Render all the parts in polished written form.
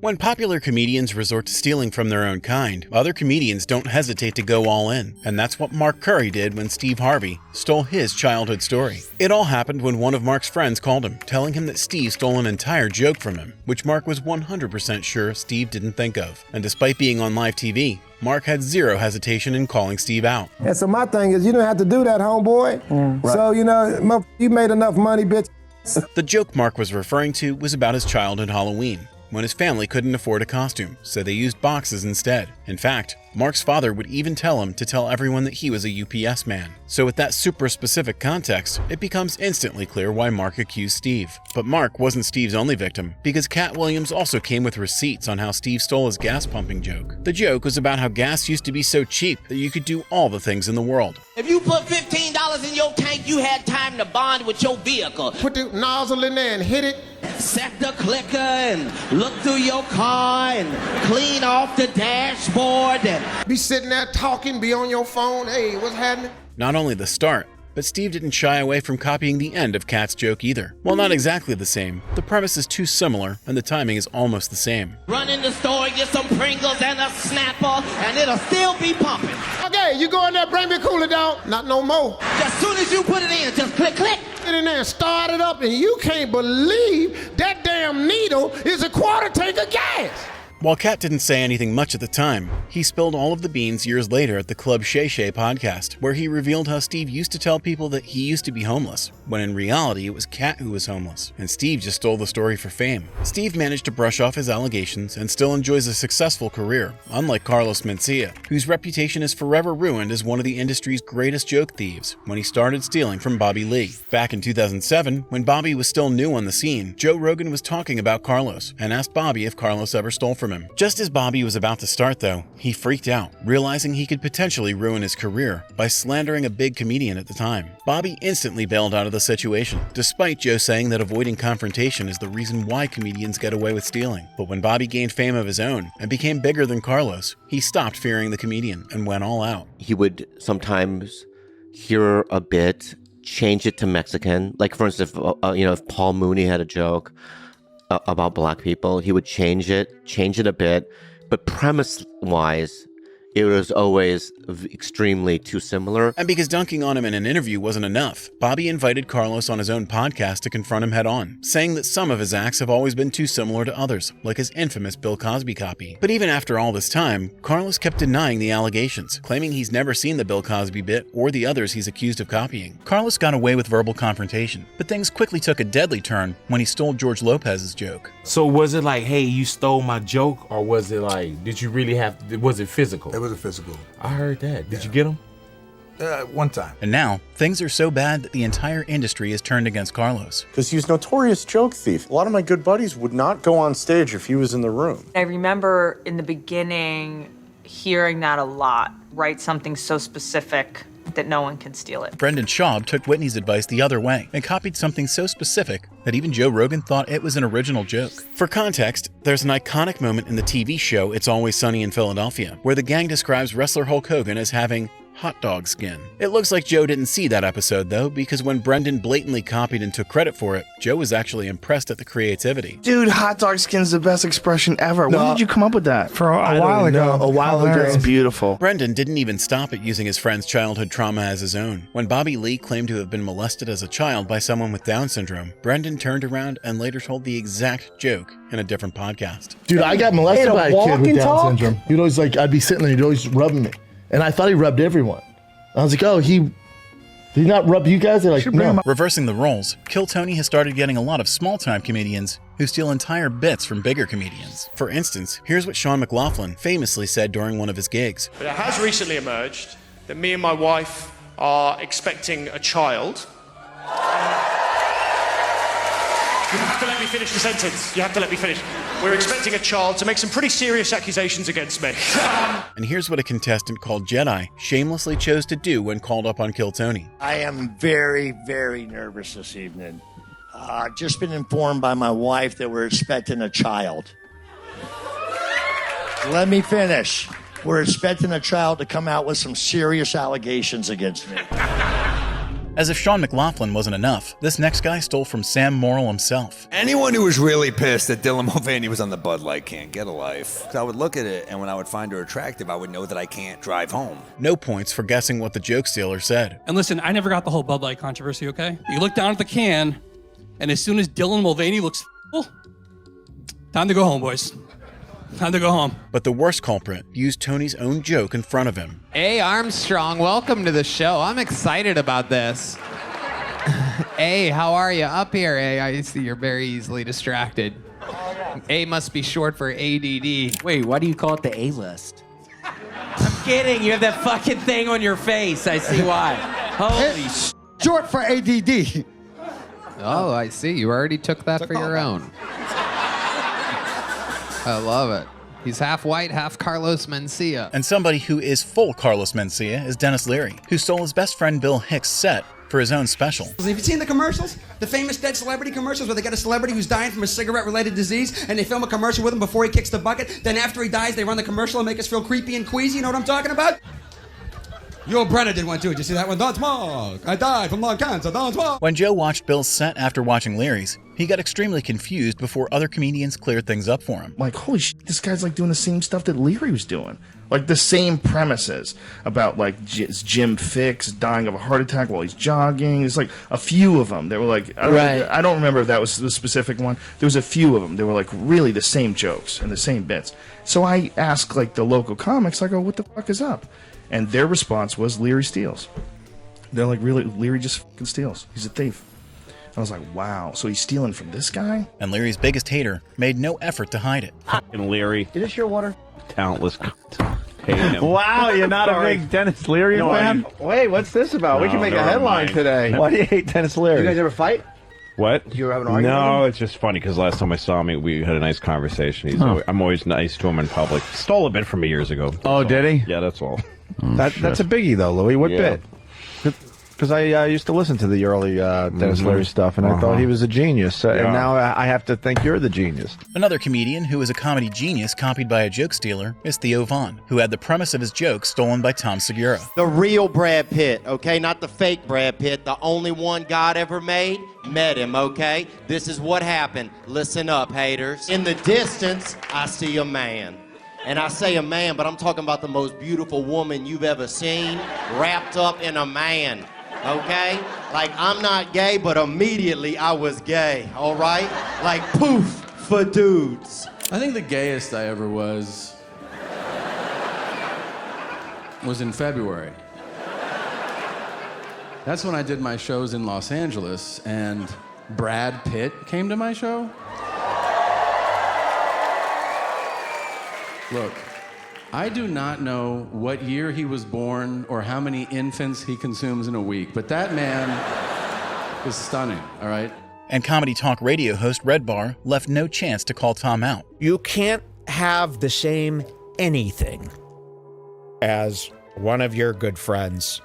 When popular comedians resort to stealing from their own kind, other comedians don't hesitate to go all in. And that's what Mark Curry did when Steve Harvey stole his childhood story. It all happened when one of Mark's friends called him, telling him that Steve stole an entire joke from him, which Mark was 100% sure Steve didn't think of. And despite being on live TV, Mark had zero hesitation in calling Steve out. And so my thing is, you don't have to do that, homeboy. Right. So, you made enough money, bitch. The joke Mark was referring to was about his childhood Halloween, when his family couldn't afford a costume, so they used boxes instead. In fact, Mark's father would even tell him to tell everyone that he was a UPS man. So with that super specific context, it becomes instantly clear why Mark accused Steve. But Mark wasn't Steve's only victim, because Cat Williams also came with receipts on how Steve stole his gas pumping joke. The joke was about how gas used to be so cheap that you could do all the things in the world. If you put $15 in your tank, you had time to bond with your vehicle. Put the nozzle in there and hit it. Set the clicker and look through your car and clean off the dashboard. Be sitting there talking, be on your phone. Hey, what's happening? Not only the start, but Steve didn't shy away from copying the end of Cat's joke either. While not exactly the same, the premise is too similar and the timing is almost the same. Run in the store, get some Pringles and a Snapper, and it'll still be pumping. Okay, you go in there, bring me a cooler down. Not no more. As soon as you put it in, just click, click. Get in there and start it up, and you can't believe that damn needle is a quarter tank of gas. While Cat didn't say anything much at the time, he spilled all of the beans years later at the Club Shay Shay podcast, where he revealed how Steve used to tell people that he used to be homeless, when in reality it was Cat who was homeless, and Steve just stole the story for fame. Steve managed to brush off his allegations and still enjoys a successful career, unlike Carlos Mencia, whose reputation is forever ruined as one of the industry's greatest joke thieves when he started stealing from Bobby Lee. Back in 2007, when Bobby was still new on the scene, Joe Rogan was talking about Carlos and asked Bobby if Carlos ever stole from him. Just as Bobby was about to start though, he freaked out, realizing he could potentially ruin his career by slandering a big comedian at the time. Bobby instantly bailed out of the situation, despite Joe saying that avoiding confrontation is the reason why comedians get away with stealing. But when Bobby gained fame of his own and became bigger than Carlos, he stopped fearing the comedian and went all out. He would sometimes hear a bit, change it to Mexican. Like for instance, if Paul Mooney had a joke about black people, he would change it a bit, but premise-wise, it was always extremely too similar. And because dunking on him in an interview wasn't enough, Bobby invited Carlos on his own podcast to confront him head-on, saying that some of his acts have always been too similar to others, like his infamous Bill Cosby copy. But even after all this time, Carlos kept denying the allegations, claiming he's never seen the Bill Cosby bit or the others he's accused of copying. Carlos got away with verbal confrontation, but things quickly took a deadly turn when he stole George Lopez's joke. So was it like, hey, you stole my joke, or was it like, did you really was it physical? It was a physical. I heard that. Did you get him? One time. And now, things are so bad that the entire industry is turned against Carlos. Because he's a notorious joke thief. A lot of my good buddies would not go on stage if he was in the room. I remember in the beginning hearing that a lot. Write something so specific that no one can steal it. Brendan Schaub took Whitney's advice the other way and copied something so specific that even Joe Rogan thought it was an original joke. For context, there's an iconic moment in the TV show It's Always Sunny in Philadelphia, where the gang describes wrestler Hulk Hogan as having hot dog skin. It looks like Joe didn't see that episode though, because when Brendan blatantly copied and took credit for it, Joe was actually impressed at the creativity. Dude, hot dog skin's the best expression ever. When did you come up with that? For a while ago. A while ago. It's beautiful. Brendan didn't even stop at using his friend's childhood trauma as his own. When Bobby Lee claimed to have been molested as a child by someone with Down syndrome, Brendan turned around and later told the exact joke in a different podcast. Dude, I got molested by a kid with Down syndrome. He'd always I'd be sitting there, he'd always rubbing me. And I thought he rubbed everyone. I was like, oh, did he not rub you guys? They're like, no. Reversing the roles, Kill Tony has started getting a lot of small-time comedians who steal entire bits from bigger comedians. For instance, here's what Sean McLaughlin famously said during one of his gigs. But it has recently emerged that me and my wife are expecting a child. You have to let me finish the sentence. You have to let me finish. We're expecting a child to make some pretty serious accusations against me. And here's what a contestant called Jedi shamelessly chose to do when called up on Kill Tony. I am very, very nervous this evening. I've just been informed by my wife that we're expecting a child. Let me finish. We're expecting a child to come out with some serious allegations against me. As if Sean McLaughlin wasn't enough, this next guy stole from Sam Morrill himself. Anyone who was really pissed that Dylan Mulvaney was on the Bud Light can get a life. I would look at it, and when I would find her attractive, I would know that I can't drive home. No points for guessing what the joke stealer said. And listen, I never got the whole Bud Light controversy, okay? You look down at the can, and as soon as Dylan Mulvaney looks time to go home, boys. Time to go home. But the worst culprit used Tony's own joke in front of him. Hey, Armstrong, welcome to the show. I'm excited about this. Hey, how are you? Up here, A. I see you're very easily distracted. A must be short for ADD. Wait, why do you call it the A-list? I'm kidding. You have that fucking thing on your face. I see why. Holy short for ADD. Oh, I see. You already took that for your own. I love it. He's half white, half Carlos Mencia. And somebody who is full Carlos Mencia is Dennis Leary, who stole his best friend Bill Hicks' set for his own special. Have you seen the commercials? The famous dead celebrity commercials where they got a celebrity who's dying from a cigarette-related disease and they film a commercial with him before he kicks the bucket. Then after he dies, they run the commercial and make us feel creepy and queasy. You know what I'm talking about? Yul Brynner did one too. Did you see that one? Don't smoke. I died from lung cancer. Don't smoke. When Joe watched Bill's set after watching Leary's, he got extremely confused before other comedians cleared things up for him. Like, holy shit, this guy's like doing the same stuff that Leary was doing. Like the same premises about like Jim Fixx dying of a heart attack while he's jogging. There's like a few of them. They were like, I don't remember if that was the specific one. There was a few of them. They were like really the same jokes and the same bits. So I asked like the local comics, I go, what the fuck is up? And their response was Leary steals. They're like, really, Leary just fucking steals. He's a thief. I was like, wow, so he's stealing from this guy? And Leary's biggest hater made no effort to hide it. Fucking Leary. Is this your water? Talentless. Hate him. Wow, you're not a big Dennis Leary fan? Wait, what's this about? We can make a headline today. Why do you hate Dennis Leary? You guys ever fight? What? Do you ever have an argument? No, it's just funny because last time I saw him, we had a nice conversation. I'm always nice to him in public. Stole a bit from me years ago. Oh, did he? Yeah, that's all. That's a biggie, though, Louis. What bit? Because I used to listen to the early Dennis Leary stuff, and I thought he was a genius. And now I have to think you're the genius. Another comedian who is a comedy genius copied by a joke stealer is Theo Von, who had the premise of his joke stolen by Tom Segura. The real Brad Pitt, okay? Not the fake Brad Pitt, the only one God ever made. Met him, okay? This is what happened. Listen up, haters. In the distance, I see a man. And I say a man, but I'm talking about the most beautiful woman you've ever seen wrapped up in a man. Okay? Like, I'm not gay, but immediately I was gay, all right? Like, poof, for dudes. I think the gayest I ever was in February. That's when I did my shows in Los Angeles, and Brad Pitt came to my show. Look, I do not know what year he was born or how many infants he consumes in a week, but that man is stunning, all right? And comedy talk radio host Red Bar left no chance to call Tom out. You can't have the same anything as one of your good friends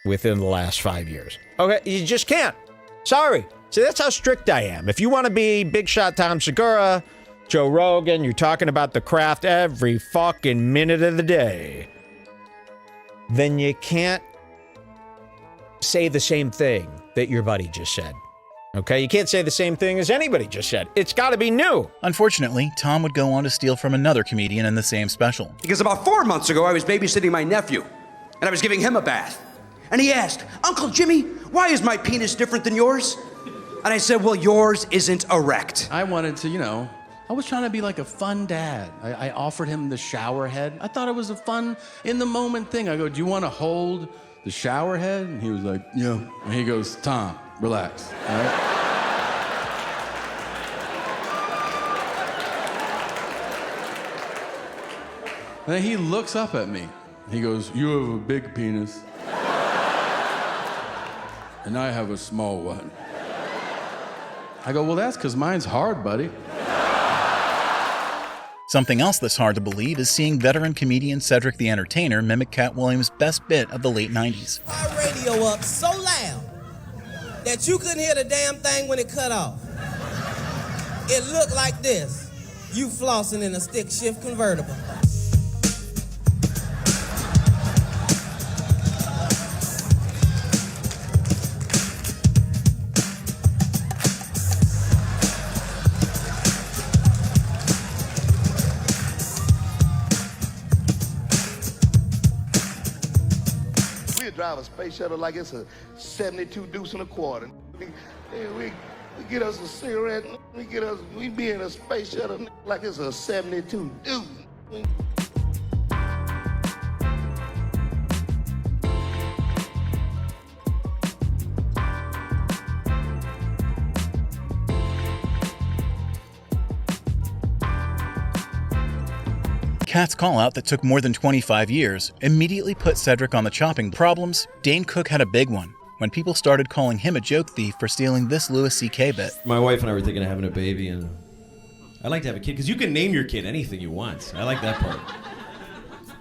within the last 5 years. Okay, you just can't. Sorry. See, that's how strict I am. If you want to be big shot Tom Segura, Joe Rogan, you're talking about the craft every fucking minute of the day, then you can't say the same thing that your buddy just said. Okay? You can't say the same thing as anybody just said. It's got to be new. Unfortunately, Tom would go on to steal from another comedian in the same special. Because about 4 months ago, I was babysitting my nephew, and I was giving him a bath. And he asked, Uncle Jimmy, why is my penis different than yours? And I said, well, yours isn't erect. I wanted to, I was trying to be like a fun dad. I offered him the shower head. I thought it was a fun, in-the-moment thing. I go, do you want to hold the shower head? And he was like, yeah. And he goes, Tom, relax, all right? And then he looks up at me. He goes, you have a big penis. And I have a small one. I go, well, that's because mine's hard, buddy. Something else that's hard to believe is seeing veteran comedian Cedric the Entertainer mimic Cat Williams' best bit of the late 90s. Our radio up so loud that you couldn't hear the damn thing when it cut off. It looked like this. You flossing in a stick shift convertible. drive a space shuttle like it's a 72 deuce and a quarter. We get us a cigarette, we be in a space shuttle like it's a 72 deuce. Kat's call-out that took more than 25 years immediately put Cedric on the chopping problems. Dane Cook had a big one when people started calling him a joke thief for stealing this Louis C.K. bit. My wife and I were thinking of having a baby, and I'd like to have a kid, because you can name your kid anything you want. I like that part.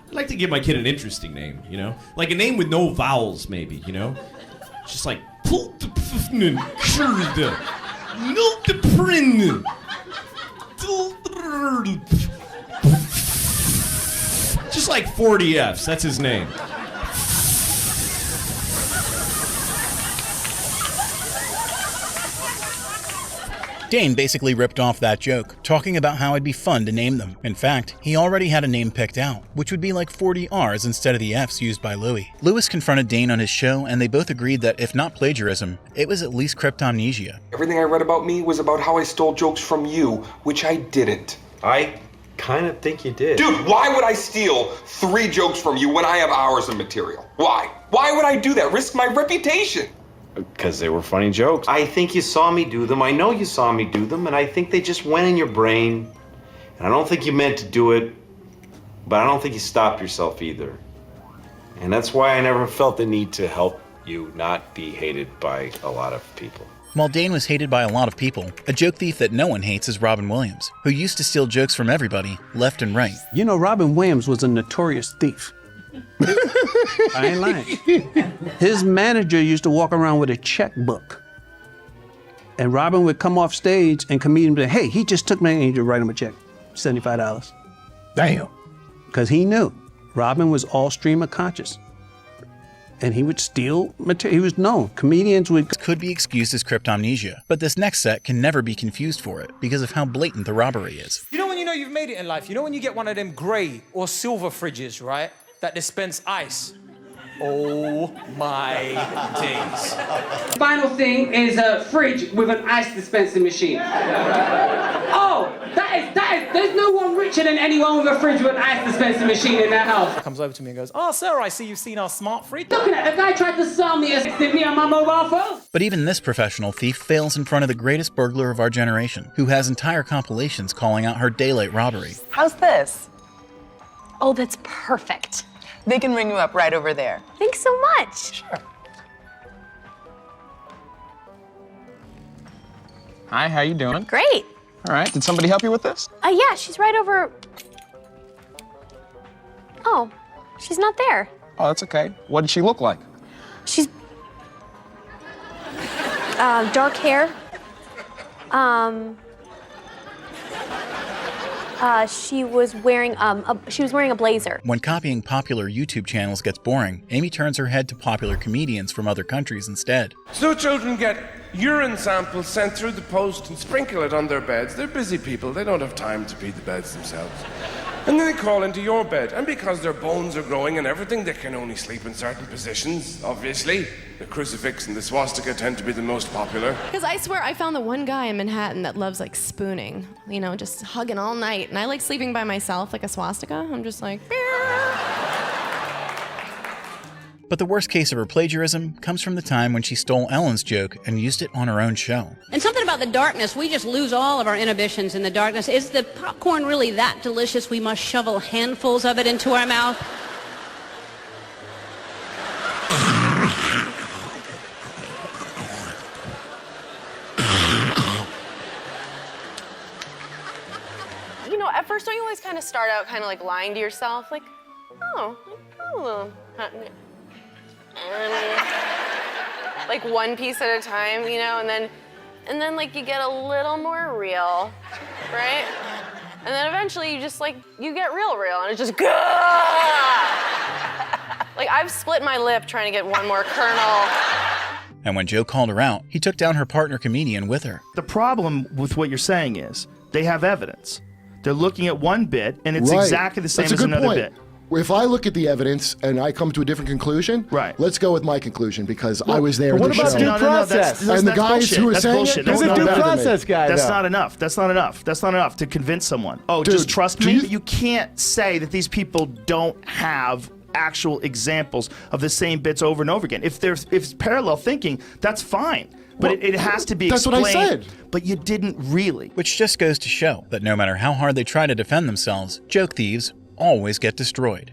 I'd like to give my kid an interesting name, you know? Like a name with no vowels, maybe, you know? Just like... Just like 40 Fs, that's his name. Dane basically ripped off that joke, talking about how it'd be fun to name them. In fact, he already had a name picked out, which would be like 40 Rs instead of the Fs used by Louis. Louis confronted Dane on his show, and they both agreed that if not plagiarism, it was at least cryptomnesia. Everything I read about me was about how I stole jokes from you, which I didn't. I kind of think you did. Dude, why would I steal 3 jokes from you when I have hours of material? Why? Why would I do that? Risk my reputation? Because they were funny jokes. I think you saw me do them. I know you saw me do them, and I think they just went in your brain. And I don't think you meant to do it, but I don't think you stopped yourself either. And that's why I never felt the need to help you not be hated by a lot of people. While Dane was hated by a lot of people, a joke thief that no one hates is Robin Williams, who used to steal jokes from everybody, left and right. You know, Robin Williams was a notorious thief. I ain't lying. His manager used to walk around with a checkbook. And Robin would come off stage and comedian would say, hey, he just took me, and he'd write him a check, $75. Damn. Because he knew Robin was all stream of conscious. And he would steal material. He was known. Comedians could be excused as cryptomnesia, but this next set can never be confused for it because of how blatant the robbery is. You know when you know you've made it in life? You know when you get one of them grey or silver fridges, right? That dispense ice. Oh my days. Final thing is a fridge with an ice dispensing machine. Oh, that is, there's no one richer than anyone with a fridge with an ice dispensing machine in their house. Comes over to me and goes, oh, sir, I see you've seen our smart fridge. Looking at the guy tried to sell me me on my mobile phone. But even this professional thief fails in front of the greatest burglar of our generation, who has entire compilations calling out her daylight robbery. How's this? Oh, that's perfect. They can ring you up right over there. Thanks so much. Sure. Hi, how you doing? Great. All right, did somebody help you with this? Yeah, she's right over... Oh, she's not there. Oh, that's okay. What did she look like? She's... dark hair. She was wearing a blazer. When copying popular YouTube channels gets boring, Amy turns her head to popular comedians from other countries instead. So children get urine samples sent through the post and sprinkle it on their beds. They're busy people. They don't have time to feed the beds themselves. And then they crawl into your bed. And because their bones are growing and everything, they can only sleep in certain positions, obviously. The crucifix and the swastika tend to be the most popular. Because I swear I found the one guy in Manhattan that loves like spooning, you know, just hugging all night. And I like sleeping by myself like a swastika. I'm just like... But the worst case of her plagiarism comes from the time when she stole Ellen's joke and used it on her own show. And something about the darkness, we just lose all of our inhibitions in the darkness. Is the popcorn really that delicious we must shovel handfuls of it into our mouth? You know, at first don't you always kind of start out kind of like lying to yourself? Like, oh, I'm a little... like one piece at a time, you know, and then like you get a little more real, right? And then eventually you just like, you get real, and it's just, like I've split my lip trying to get one more kernel. And when Joe called her out, he took down her partner comedian with her. The problem with what you're saying is they have evidence. They're looking at one bit and it's exactly the same as another bit. if I look at the evidence and I come to a different conclusion, right? Let's go with my conclusion because I was there. What at the about show. due process? And the guys who were saying it, There's don't a know due better than me. process guy. That's though. not enough. That's not enough. That's not enough to convince someone. Oh, Dude, just trust do me. you- You can't say that these people don't have actual examples of the same bits over and over again. If it's parallel thinking, that's fine. But it has to be That's what explained. I said. But you didn't really. Which just goes to show that no matter how hard they try to defend themselves, joke thieves always get destroyed.